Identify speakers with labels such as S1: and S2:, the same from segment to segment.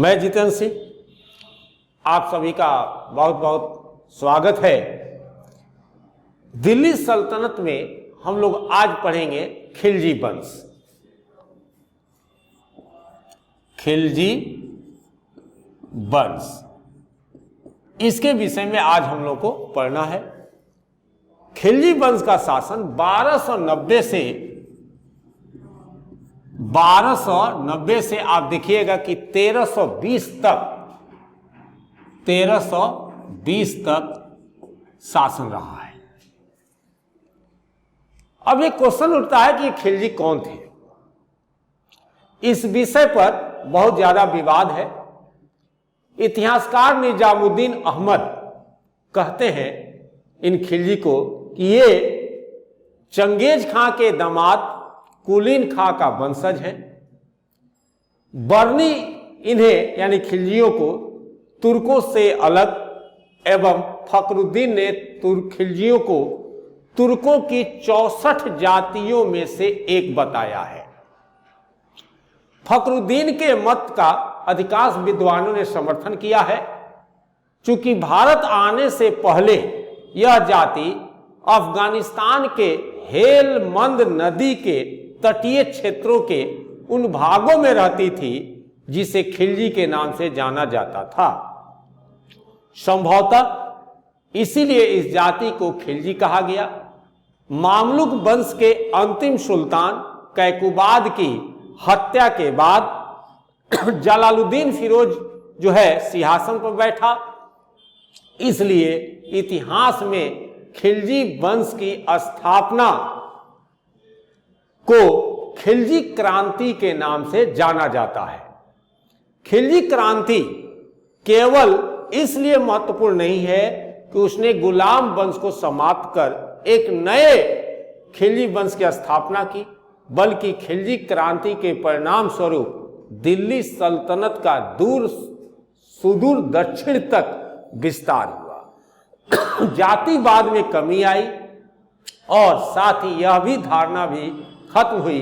S1: मैं जितेंद्र सिंह आप सभी का बहुत बहुत स्वागत है। दिल्ली सल्तनत में हम लोग आज पढ़ेंगे खिलजी वंश। खिलजी वंश, इसके विषय में आज हम लोग को पढ़ना है। खिलजी वंश का शासन 1290 से आप देखिएगा कि 1320 तक शासन रहा है। अब एक क्वेश्चन उठता है कि खिलजी कौन थे। इस विषय पर बहुत ज्यादा विवाद है। इतिहासकार निजामुद्दीन अहमद कहते हैं इन खिलजी को कि ये चंगेज खां के दामाद कुलीन खां का वंशज है। बर्नी इन्हें यानी खिलजियों को तुर्कों से अलग एवं फखरुद्दीन ने खिलजियों को तुर्कों की 64 जातियों में से एक बताया है। फखरुद्दीन के मत का अधिकांश विद्वानों ने समर्थन किया है। चूंकि भारत आने से पहले यह जाति अफगानिस्तान के हेलमंद नदी के तटीय क्षेत्रों के उन भागों में रहती थी जिसे खिलजी के नाम से जाना जाता था। संभवतः इसीलिए इस जाति को खिलजी कहा गया। मामलुक वंश के अंतिम सुल्तान कैकुबाद की हत्या के बाद जलालुद्दीन फिरोज जो है सिंहासन पर बैठा। इसलिए इतिहास में खिलजी वंश की स्थापना को खिलजी क्रांति के नाम से जाना जाता है। खिलजी क्रांति केवल इसलिए महत्वपूर्ण नहीं है कि उसने गुलाम वंश को समाप्त कर एक नए खिलजी वंश की स्थापना की, बल्कि खिलजी क्रांति के परिणाम स्वरूप दिल्ली सल्तनत का सुदूर दक्षिण तक विस्तार हुआ। जातिवाद में कमी आई और साथ ही यह भी धारणा भी खत्म हुई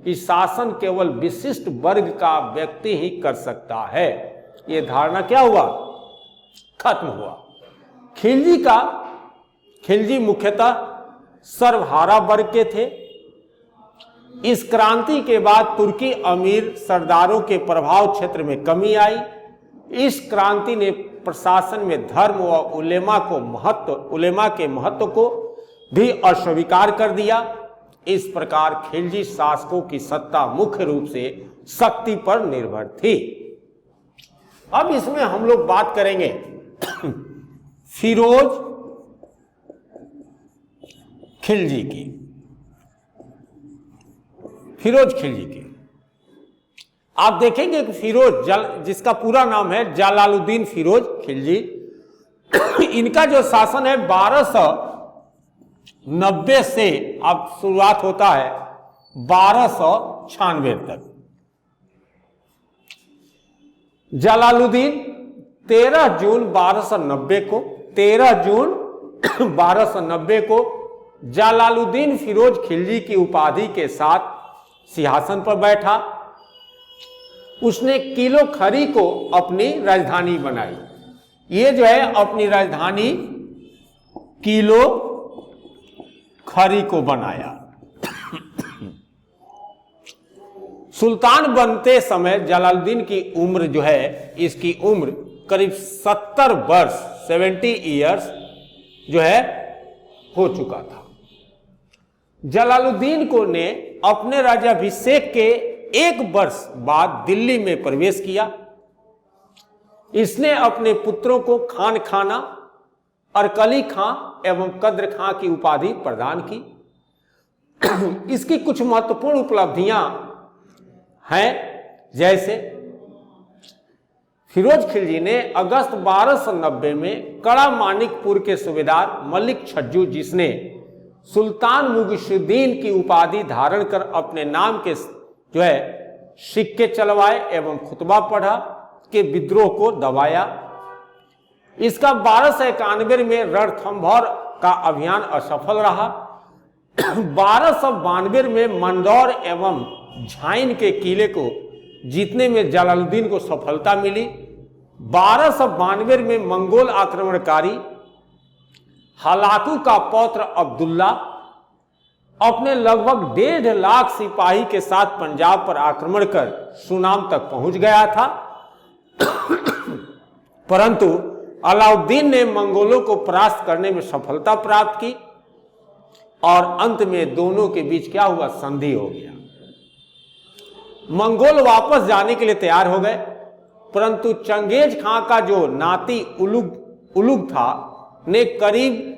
S1: कि शासन केवल विशिष्ट वर्ग का व्यक्ति ही कर सकता है। यह धारणा क्या हुआ? खत्म हुआ। खिलजी मुख्यतः सर्वहारा वर्ग के थे। इस क्रांति के बाद तुर्की अमीर सरदारों के प्रभाव क्षेत्र में कमी आई। इस क्रांति ने प्रशासन में धर्म व उलेमा के महत्व को भी अस्वीकार कर दिया। इस प्रकार खिलजी शासकों की सत्ता मुख्य रूप से शक्ति पर निर्भर थी। अब इसमें हम लोग बात करेंगे फिरोज खिलजी की। फिरोज खिलजी की आप देखेंगे कि फिरोज जिसका पूरा नाम है जलालुद्दीन फिरोज खिलजी, इनका जो शासन है 1290 से अब शुरुआत होता है 1296 तक। जलालुद्दीन 13 जून 1290 को जलालुद्दीन फिरोज खिलजी की उपाधि के साथ सिंहासन पर बैठा। उसने किलो खरी को अपनी राजधानी बनाई। ये जो है अपनी राजधानी किलो खरी को बनाया। सुल्तान बनते समय जलालुद्दीन की उम्र जो है, इसकी उम्र करीब 70 वर्ष 70 ईयर्स जो है हो चुका था। जलालुद्दीन को ने अपने राज्याभिषेक के 1 वर्ष बाद दिल्ली में प्रवेश किया। इसने अपने पुत्रों को खान खाना, अरकली खां एवं कद्र खां की उपाधि प्रदान की। इसकी कुछ महत्वपूर्ण उपलब्धियां हैं, जैसे फिरोज खिलजी ने अगस्त 1290 में कड़ा मानिकपुर के सूबेदार मलिक छज्जू, जिसने सुल्तान मुगीसुद्दीन की उपाधि धारण कर अपने नाम के जो है सिक्के चलवाए एवं खुतबा पढ़ा, के विद्रोह को दबाया। इसका 1291 में रणथंभौर का अभियान असफल रहा। 1292 में मंदौर एवं झाइन के किले को जीतने में जलालुद्दीन को सफलता मिली। 1292 में मंगोल आक्रमणकारी हलाकू का पौत्र अब्दुल्ला अपने लगभग 1.5 लाख सिपाही के साथ पंजाब पर आक्रमण कर सुनाम तक पहुंच गया था, परंतु अलाउद्दीन ने मंगोलों को परास्त करने में सफलता प्राप्त की और अंत में दोनों के बीच क्या हुआ, संधि हो गया। मंगोल वापस जाने के लिए तैयार हो गए, परंतु चंगेज खां का जो नाती उलुग था ने करीब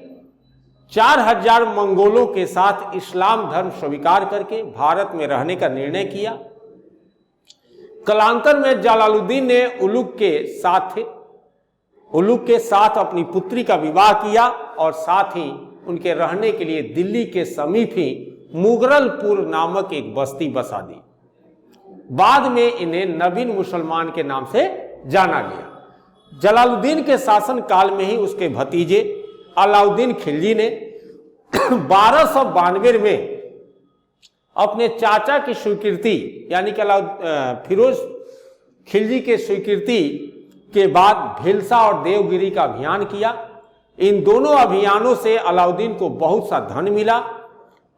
S1: 4000 मंगोलों के साथ इस्लाम धर्म स्वीकार करके भारत में रहने का निर्णय किया। कालांतर में जलालुद्दीन ने उलुग के साथ अपनी पुत्री का विवाह किया और साथ ही उनके रहने के लिए दिल्ली के समीप ही मुगरलपुर नामक एक बस्ती बसा दी। बाद में इन्हें नवीन मुसलमान के नाम से जाना गया। जलालुद्दीन के शासन काल में ही उसके भतीजे अलाउद्दीन खिलजी ने 1292 में अपने चाचा की स्वीकृति यानी कि फिरोज खिलजी के स्वीकृति के बाद भिलसा और देवगिरी का अभियान किया। इन दोनों अभियानों से अलाउद्दीन को बहुत सा धन मिला।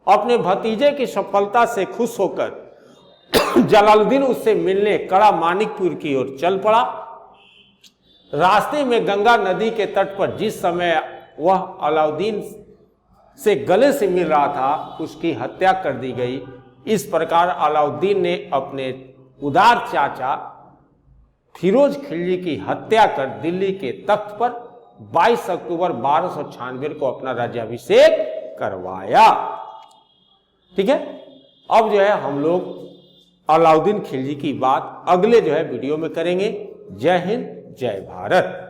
S1: अपने भतीजे की सफलता से खुश होकर जलालुद्दीन उससे मिलने कड़ा मानिकपुर की ओर चल पड़ा। रास्ते में गंगा नदी के तट पर जिस समय वह अलाउद्दीन से गले से मिल रहा था, उसकी हत्या कर दी गई। इस प्रकार अलाउद्दीन ने अपने उदार चाचा फिरोज खिलजी की हत्या कर दिल्ली के तख्त पर 22 अक्टूबर 1296 को अपना राज्याभिषेक करवाया। ठीक है, अब जो है हम लोग अलाउद्दीन खिलजी की बात अगले जो है वीडियो में करेंगे। जय हिंद, जय भारत।